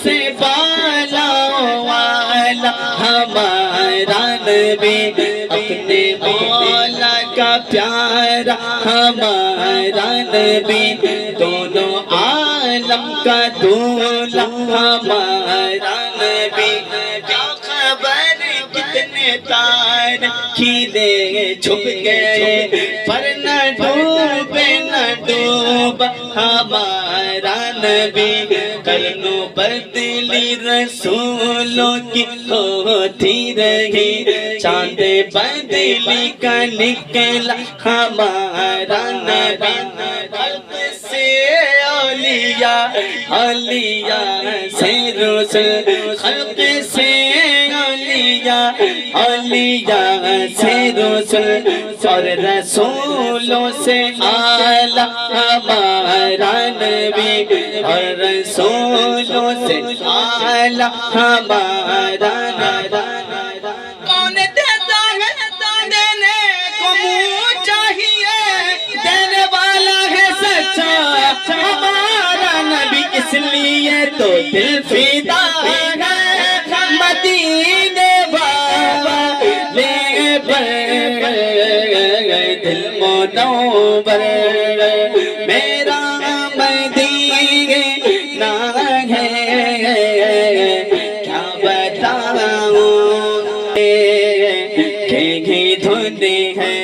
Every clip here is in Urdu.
سے بالا والا ہمارا نبی، اپنے مولا کا پیارا ہمارا نبی، دونوں عالم کا دولا ہمارا نبی۔ کیا خبر کتنے تار کھیلے چھپ گئے، پر نہ ڈوبے نہ ڈوبا ہمارا نبی۔ کرنوں بدلی رسولوں کی ہوتی رہی، چاند بدلی کا نکلا ہمارا نبی۔ قلب سے اولیاء، اولیاء سے رسل، خلق سے اولیاء، اولیاء سے رسل، اور رسولوں سے اعلیٰ ہمارا نبی، اور رسولوں سے اعلیٰ ہمارا نبی۔ کون دیتا ہے دینے کو منہ چاہیے، دینے والا ہے سچا ہمارا نبی، اس لیے تو دل فدا ہے مدینے والے پر، دل منور میرا مدینہ ہے، کیا بتاؤں کہ دھند ہے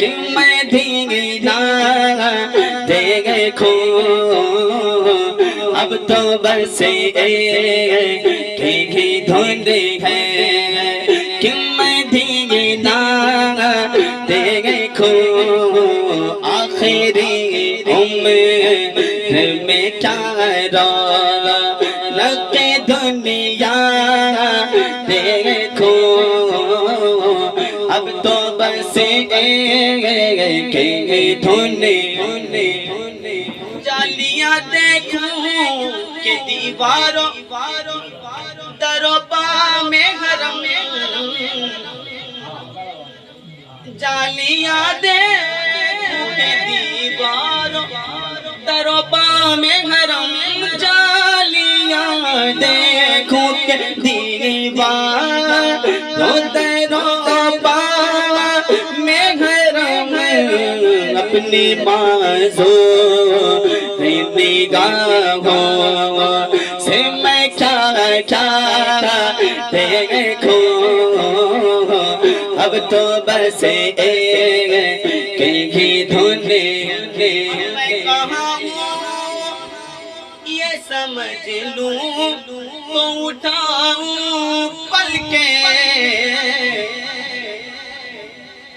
کہ مدینہ دیکھو، اب تو بس کہ دھند ہے کہ مدینہ دیکھو، آخری عمر میں کیا رونق دنیا دیکھو، اب تو بس کہ دھند۔ جالیاں دیکھوں کہ دیواروں دروں بام حرم، جالیاں دیکھوں کہ دیواروں دروں بام حرم، جالیاں دیکھوں کہ دیواروں دروں بام حرم، اپنی معذور نگاہوں سے میں کیا دیکھوں، اب تو بس کہ دھند ہے۔ میں کہاں ہوں یہ سمجھ لوں تو اٹھاؤں پلکیں،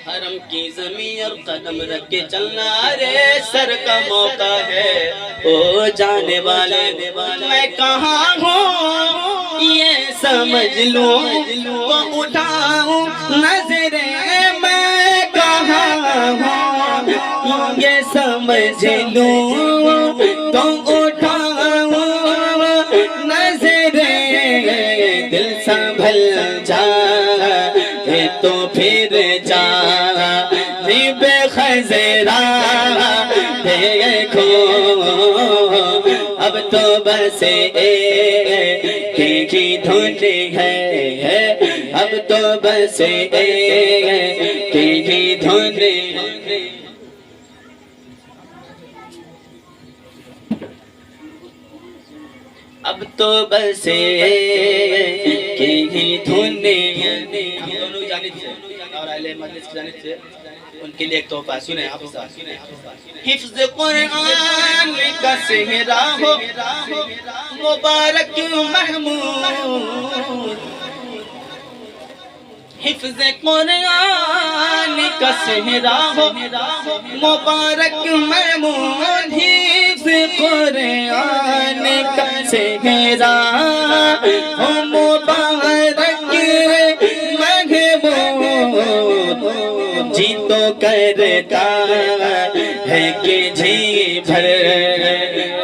حرم کی زمین اور قدم رکھ کے چلنا رے سر کا موقع ہے، او جانے والے۔ میں کہاں ہوں یہ سمجھ لوں تو اٹھاؤں نظریں، میں کہاں ہوں یہ سمجھ لوں تو اٹھاؤں نظریں، دل سنبھل جائے تو پھر جا بے خزرا دیکھو، اب تو بس کہ دھند ہے، اب تو بس کہ دھند۔ اب تو بس کہ دھند، ہم دونوں جانب سے اور اہل مجلس کی جانب سے ان کے لیے ایک تحفہ سنیں آپ ساتھ۔ حفظ قرآن کا صحرا ہو مبارک محمود، حفظ قرآن کا صحرا ہو مبارک محمود، حفظ قرآن کا صحرا ہو مبارک محمود، جی تو کرتا ہے کہ جی بھر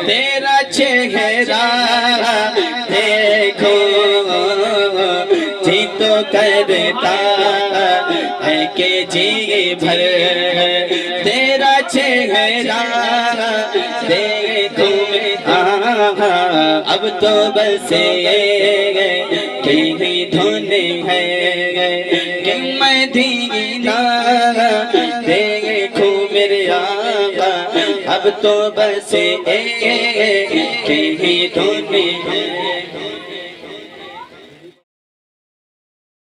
تیرا چہرہ دیکھو، جی تو کرتا ہے کہ جی بھر تیرا چہرہ دیکھو، اب تو بس کی دھن ہے کہ مدینہ دیکھوں میرے آقا، اب تو بس کی دھن ہے۔